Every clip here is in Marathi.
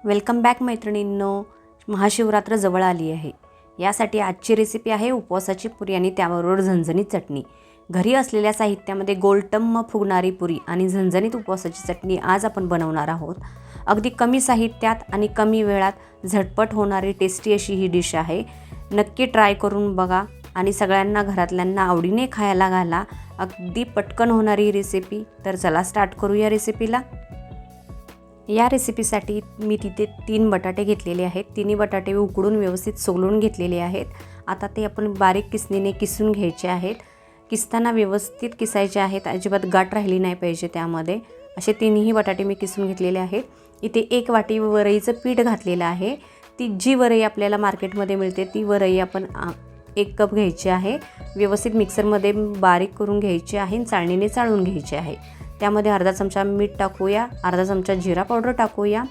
वेलकम बॅक मैत्रिणींनो. महाशिवरात्र जवळ आली आहे. यासाठी आजची रेसिपी आहे उपवासाची पुरी आणि त्याबरोबर झणझणीत चटणी. घरी असलेल्या साहित्यामध्ये गोलटम्म फुगणारी पुरी आणि झणझणीत उपवासाची चटणी आज आपण बनवणार आहोत. अगदी कमी साहित्यात आणि कमी वेळात झटपट होणारी टेस्टी अशी ही डिश आहे. नक्की ट्राय करून बघा आणि सगळ्यांना घरातल्यांना आवडीने खायला घाला. अगदी पटकन होणारी रेसिपी. तर चला स्टार्ट करूया रेसिपीला. या रेसिपीसाठी मी तिथे 3 बटाटे घेतलेले आहेत. तिन्ही बटाटे उकडून व्यवस्थित सोलून घेतलेले आहेत. आता ते आपण बारीक किसणीने किसून घ्यायचे आहेत. किसताना व्यवस्थित किसायचे आहेत, अजिबात गाठ राहिली नाही पाहिजे त्यामध्ये. असे तिन्ही बटाटे मी किसून घेतलेले आहेत. इथे 1 वाटी वरईचं पीठ घातलेलं आहे. ती जी वरई आपल्याला मार्केटमध्ये मिळते ती वरई आपण 1 कप घ्यायची आहे. व्यवस्थित मिक्सरमध्ये बारीक करून घ्यायची आहे आणि चाळणीने चाळून घ्यायची आहे. त्यामध्ये अर्धा चमचा मीठ टाकूया, अर्धा चमचा जिरा पावडर टाकूया.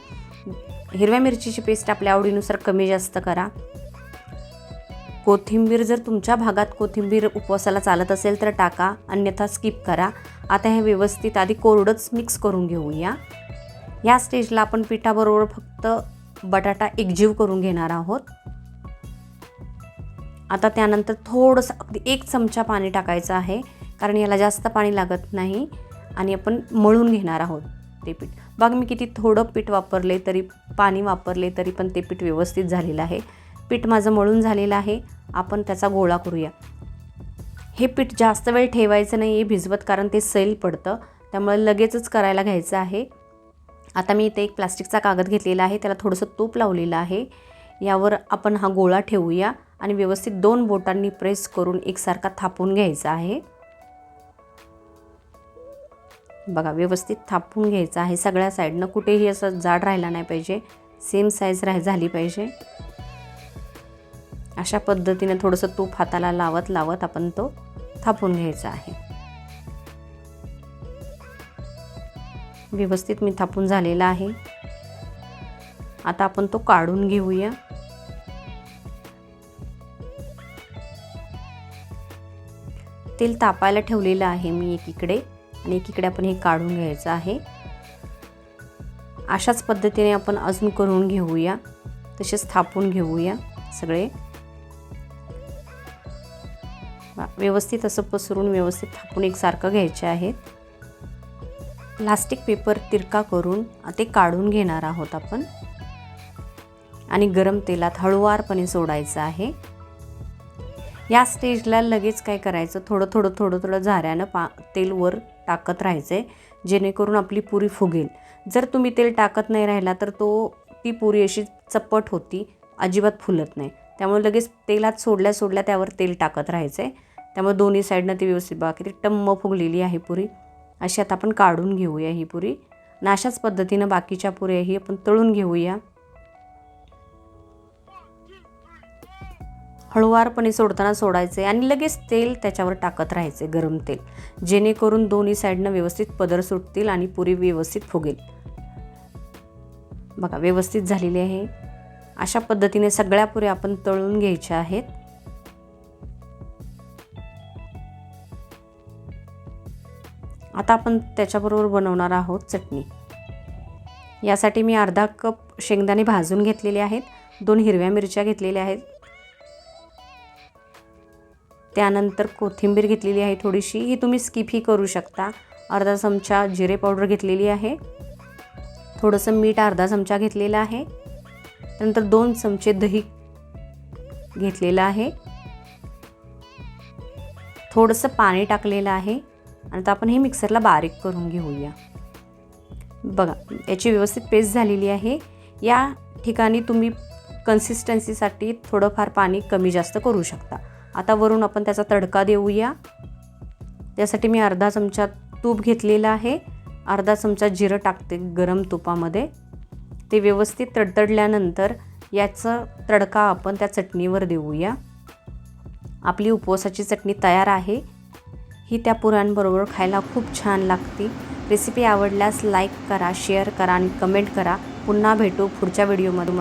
हिरव्या मिरचीची पेस्ट आपल्या आवडीनुसार कमी जास्त करा. कोथिंबीर, जर तुमच्या भागात कोथिंबीर उपवासाला चालत असेल तर टाका, अन्यथा स्किप करा. आता हे व्यवस्थित आधी कोरडंच मिक्स करून घेऊया. या स्टेजला आपण पिठाबरोबर फक्त बटाटा एकजीव करून घेणार आहोत. आता त्यानंतर थोडंसं अगदी 1 चमचा पाणी टाकायचं आहे, कारण याला जास्त पाणी लागत नाही आणि आपण मळून घेणार आहोत ते पीठ. बघ मी किती थोडं पीठ वापरले तरी, पाणी वापरले तरी पण ते पीठ व्यवस्थित झालेलं आहे. पीठ माझं मळून झालेलं आहे. आपण त्याचा गोळा करूया. हे पीठ जास्त वेळ ठेवायचं नाही आहे भिजवत, कारण ते सैल पडतं, त्यामुळे लगेचच करायला घ्यायचं आहे. आता मी इथे एक प्लास्टिकचा कागद घेतलेला आहे, त्याला थोडंसं तूप लावलेलं आहे. यावर आपण हा गोळा ठेवूया आणि व्यवस्थित 2 बोटांनी प्रेस करून एकसारखा थापून घ्यायचा आहे. बघा, व्यवस्थित थापून घ्यायचं आहे सगळ्या साईडनं. कुठेही असं जाड राहिला नाही पाहिजे, सेम साईज झाली पाहिजे. अशा पद्धतीने थोडंसं तूप हाताला लावत लावत आपण तो थापून घ्यायचा आहे. व्यवस्थित मी थापून झालेला आहे. आता आपण तो काढून घेऊया. तेल तापायला ठेवलेलं आहे मी एकीकडे, आणि एकीकडे आपण हे काढून घ्यायचं आहे. अशाच पद्धतीने आपण अजून करून घेऊया, तसेच थापून घेऊया सगळे. व्यवस्थित असं पसरून व्यवस्थित थापून एकसारखं घ्यायचे आहेत. प्लास्टिक पेपर तिरका करून ते काढून घेणार आहोत आपण आणि गरम तेलात हळूवारपणे सोडायचं आहे. या स्टेजला लगेच काय करायचं, थोडं थोडं झाऱ्यानं तेल वर टाकत राहायचं आहे, जेणेकरून आपली पुरी फुगेल. जर तुम्ही तेल टाकत नाही राहिला तर ती पुरी अशी चप्पट होती, अजिबात फुलत नाही. त्यामुळे लगेच तेलात सोडल्या त्यावर तेल टाकत राहायचं आहे. त्यामुळे दोन्ही साईडनं ती व्यवस्थित बघा किती टम्म फुगलेली आहे पुरी. अशी आता आपण काढून घेऊया ही पुरी. आणि अशाच पद्धतीनं बाकीच्या पुऱ्याही आपण तळून घेऊया. हळूवारपणे सोडताना सोडायचे आणि लगेच तेल त्याच्यावर टाकत राहायचे, गरम तेल, जेणेकरून दोन्ही साईडनं व्यवस्थित पदर सुटतील आणि पुरी व्यवस्थित फुगेल. बघा, व्यवस्थित झालेली आहे. अशा पद्धतीने सगळ्या पुऱ्या आपण तळून घ्यायच्या आहेत. आता आपण त्याच्याबरोबर बनवणार आहोत चटणी. यासाठी मी अर्धा कप शेंगदाणे भाजून घेतलेले आहेत. 2 हिरव्या मिरच्या घेतलेल्या आहेत. त्यानंतर कोथिंबीर घेतलेली आहे थोडीशी, ही तुम्ही स्किपही करू शकता. अर्धा चमचा जिरे पावडर घेतलेली आहे. थोडंसं मीठ अर्धा चमचा घेतलेला आहे. त्यानंतर 2 चमचे दही घेतलेलं आहे. थोडंसं पाणी टाकलेलं आहे. आता आपण हे मिक्सरला बारीक करून घेऊया. बघा, याची व्यवस्थित पेस्ट झालेली आहे. या ठिकाणी तुम्ही कन्सिस्टन्सीसाठी थोडंफार पाणी कमी जास्त करू शकता. आता वरून आपण त्याचा तडका देऊया. त्यासाठी मी अर्धा चमचा तूप घेतलेला आहे. अर्धा चमचा जिरं टाकते गरम तुपामध्ये. ते व्यवस्थित तडतडल्यानंतर याचा तडका आपण त्या चटणीवर देऊया. आपली उपवासाची चटणी तयार आहे. ही त्या पुऱ्यांबरोबर खायला खूप छान लागते. रेसिपी आवडल्यास लाईक करा, शेअर करा आणि कमेंट करा. पुन्हा भेटू पुढच्या व्हिडिओमध्ये.